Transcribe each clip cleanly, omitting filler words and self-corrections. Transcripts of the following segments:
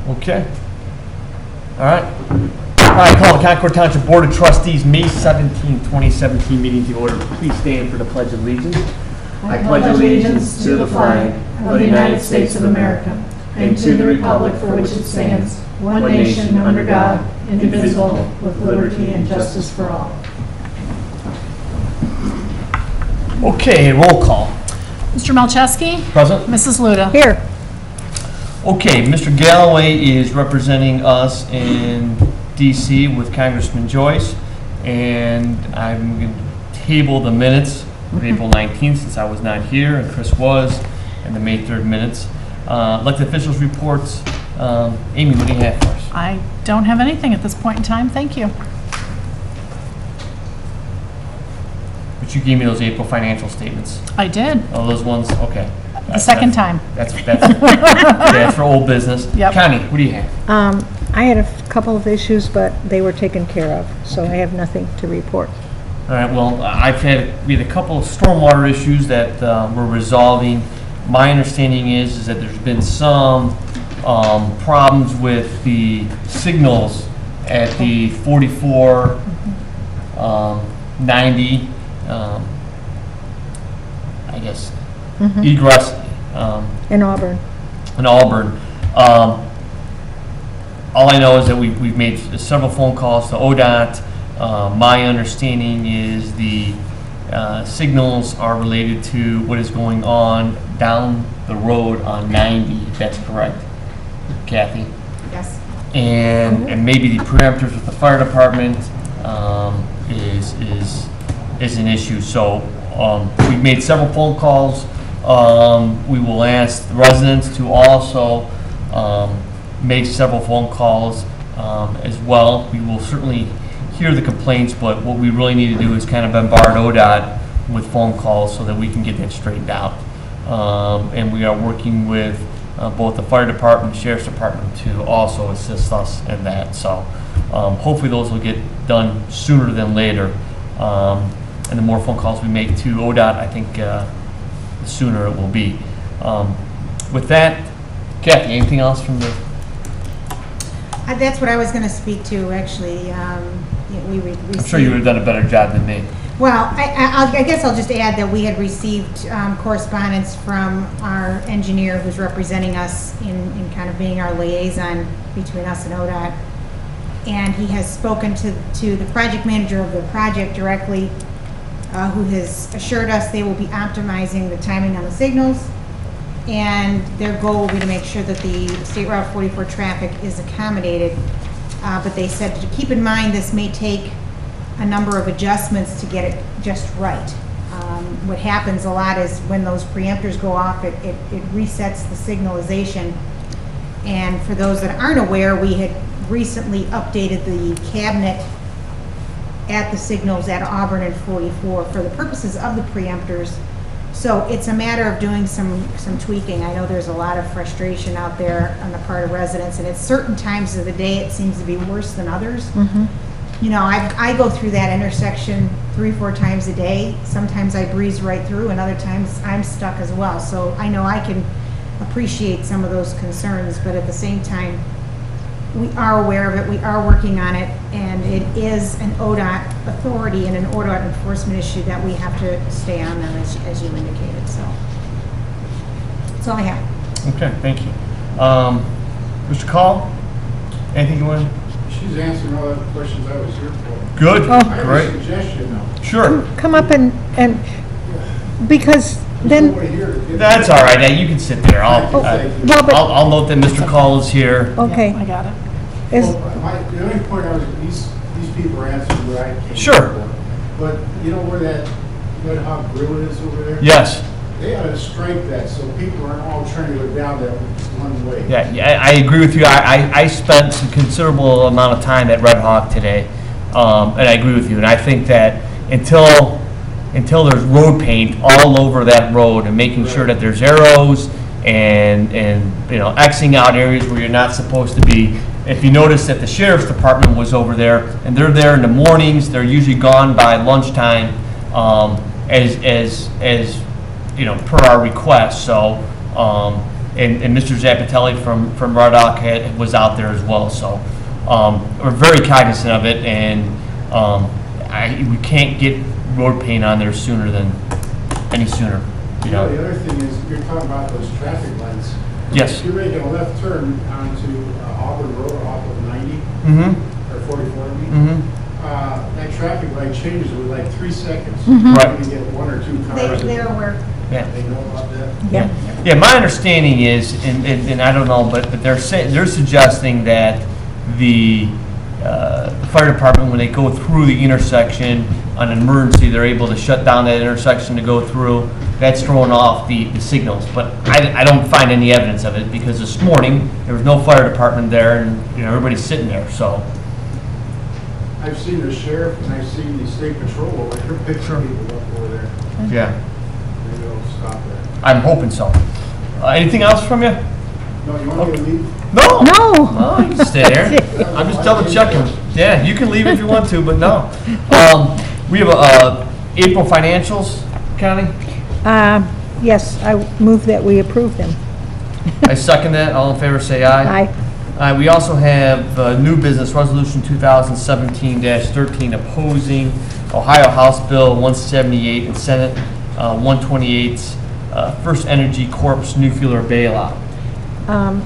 Okay. All right. All right, call the Concord Township Board of Trustees May 17, 2017 meeting to order. Please stand for the Pledge of Allegiance. I pledge allegiance to the flag of the United States of America and to the republic for which it stands, one nation under God, indivisible, with liberty and justice for all. Okay, roll call. Mr. Malcheski? Present. Mrs. Luda? Here. Okay, Mr. Galloway is representing us in D.C. with Congressman Joyce, and I'm going to table the minutes of April 19th since I was not here and Chris was, and the May 3rd minutes. Elected officials reports. Amy, what do you have for us? I don't have anything at this point in time, thank you. But you gave me those April financial statements. I did, Oh, those ones? Okay. the second time. That's that's for old business. Yep. Connie, what do you have? I had a couple of issues, but they were taken care of, so I have nothing to report. All right, well, we had a couple of stormwater issues that we're resolving. My understanding is that there's been some problems with the signals at the 44, 90, I guess, egress In Auburn. in Auburn. All I know is that we've made several phone calls to ODOT. My understanding is the signals are related to what is going on down the road on 90. That's correct, Kathy? Yes. And maybe the preempters with the fire department is an issue. So we've made several phone calls. We will ask the residents to also make several phone calls as well. We will certainly hear the complaints, but what we really need to do is kind of bombard ODOT with phone calls so that we can get that straightened out. And we are working with both the fire department, sheriff's department to also assist us in that. So hopefully those will get done sooner than later. And the more phone calls we make to ODOT, I think the sooner it will be. With that, Kathy, anything else from the... That's what I was going to speak to, actually. We received, I'm sure you would have done a better job than me. Well, I guess I'll just add that we had received correspondence from our engineer who's representing us in kind of being our liaison between us and ODOT. And he has spoken to the project manager of the project directly, who has assured us they will be optimizing the timing on the signals. And their goal will be to make sure that the State Route 44 traffic is accommodated. But they said to keep in mind this may take a number of adjustments to get it just right. What happens a lot is when those preempters go off, it resets the signalization. And for those that aren't aware, we had recently updated the cabinet at the signals at Auburn and 44 for the purposes of the preempters. So it's a matter of doing some tweaking. I know there's a lot of frustration out there on the part of residents, and at certain times of the day it seems to be worse than others. You know, I go through that intersection 3-4 times a day. Sometimes I breeze right through, and other times I'm stuck as well. So I know I can appreciate some of those concerns, but at the same time, we are aware of it, we are working on it, and it is an ODOT authority and an ODOT enforcement issue that we have to stay on them, as you indicated. So that's all I have. Okay, thank you. Mr. Call, anything you want? She's answering all the questions I was here for. Good, I have great. a suggestion though. Sure. Come up and because There's then, nobody here to get That's all right. You can sit there. well, but, I'll note that Mr. Call is here. okay. I got it. Is, The only point I was, these people are answering what I came Sure. for. But you know where that Red Hot Grill is over there? Yes. They ought to stripe that so people aren't all trying to go down that one way. Yeah, I agree with you. I spent some considerable amount of time at Red Hawk today, and I agree with you. And I think that until there's road paint all over that road and making sure that there's arrows and you know, Xing out areas where you're not supposed to be. If you notice that the sheriff's department was over there, and they're there in the mornings, they're usually gone by lunchtime, as you know, per our request. So and Mr. Zapatelli from Ruddock was out there as well, so we're very cognizant of it, and we can't get road paint on there any sooner, you know. The other thing is, you're talking about those traffic lights. Yes. If you're making a left turn onto Auburn Road off of 90, Mm-hmm, or 44, I mean, mm-hmm, that traffic light changes with like 3 seconds. Right. You get 1 or 2 cars. They're aware. yeah. They know about that. Yeah. Yeah, my understanding is, and I don't know, but they're suggesting that the fire department, when they go through the intersection on an emergency, they're able to shut down that intersection to go through. That's throwing off the signals, but I don't find any evidence of it, because this morning, there was no fire department there, and, you know, everybody's sitting there, so. I've seen the sheriff and I've seen the state patrol over there, picking people up over there. Yeah, Maybe they'll stop that. I'm hoping so. Anything else from you? No, you want me to leave? No. No. Oh, you can stay there. I'm just double checking. Yeah, you can leave if you want to, but no. We have April financials, Connie? Yes, I move that we approve them. I second that. All in favor, say aye. Aye. We also have new business, Resolution 2017-13, opposing Ohio House Bill 178 and Senate 128's First Energy Corp's nuclear bailout.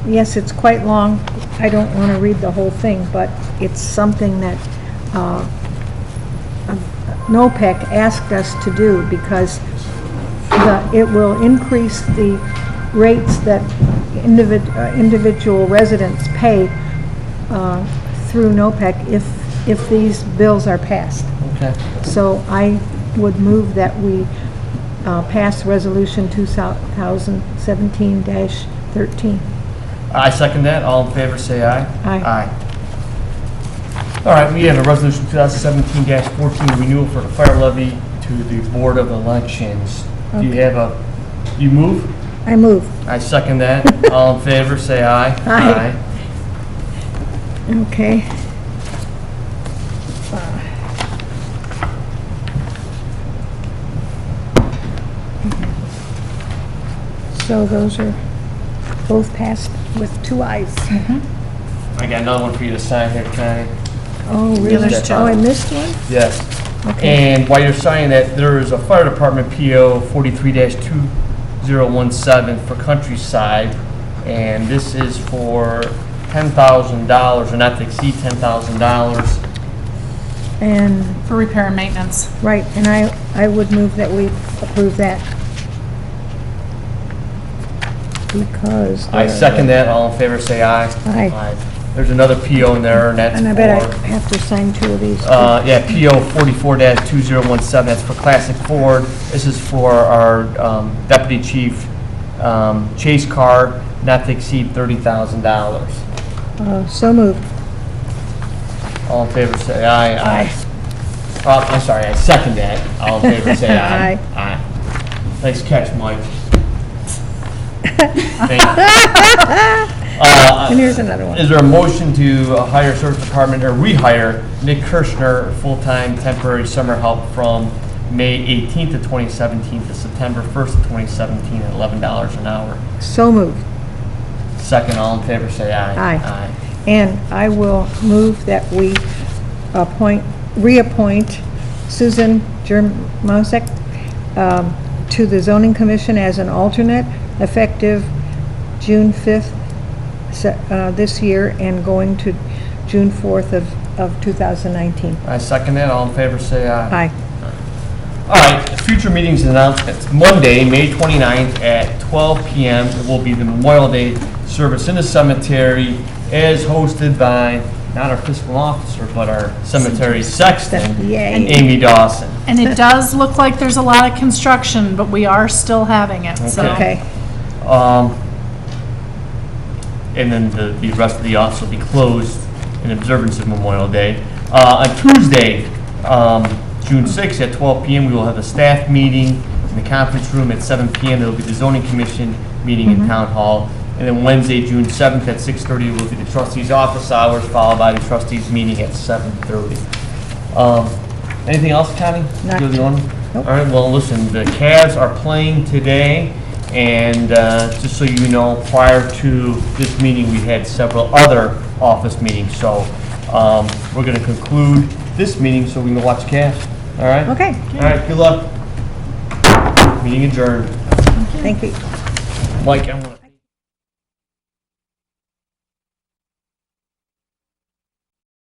Yes, it's quite long. I don't want to read the whole thing, but it's something that NOPEC asked us to do, because it will increase the rates that individual residents pay through NOPEC if these bills are passed. Okay. So I would move that we pass Resolution 2017-13. I second that. All in favor, say aye. Aye. All right, we have a Resolution 2017-14, renewal for the fire levy to the Board of Elections. Do you have you move? I move. I second that. All in favor, say aye. Aye. Okay. So those are both passed with 2 ayes. I got another one for you to sign here, Connie. Oh, really? there's two. Oh, I missed one? Yes. Okay. And while you're signing that, there is a fire department PO 43-2017 for Countryside, and this is for $10,000, or not to exceed $10,000. And, For repair and maintenance. right, and I would move that we approve that. Because. I second that. All in favor, say aye. Aye. There's another PO in there, and that's And I bet I have to sign 2 of these. too. yeah, PO 44-2017, that's for Classic Ford. This is for our Deputy Chief chase car, not to exceed $30,000. So moved. All in favor, say aye. Aye. I'm sorry, I second that. All in favor, say aye. Aye. Aye. Nice catch, Mike. Thank you. And here's another one. Is there a motion to hire service department, or rehire Nick Kirschner, full-time temporary summer help from May 18th of 2017 to September 1st of 2017 at $11 an hour? So moved. Second, all in favor, say aye. Aye. And I will move that we reappoint Susan Jermosek to the Zoning Commission as an alternate, effective June 5th this year and going to June 4th of 2019. I second that. All in favor, say aye. Aye. All right, future meetings and announcements. Monday, May 29th at 12 p.m. It will be the Memorial Day service in the cemetery, as hosted by not our fiscal officer, but our cemetery sexton, Yay. Amy Dawson. And it does look like there's a lot of construction, but we are still having it, so. Okay. And then the rest of the office will be closed in observance of Memorial Day. On Tuesday, June 6th at 12 p.m., we will have a staff meeting in the conference room at 7 p.m. There will be the zoning commission meeting in town hall. And then Wednesday, June 7th at 6:30 will be the trustees' office hours, followed by the trustees' meeting at 7:30. Anything else, Connie? Not- You're the only one? Nope. All right, well, listen, the Cavs are playing today, And just so you know, prior to this meeting, we had several other office meetings. So we're going to conclude this meeting so we can watch cast. All right? Okay, All right, good luck. Meeting adjourned. thank you. Mike, I'm going to...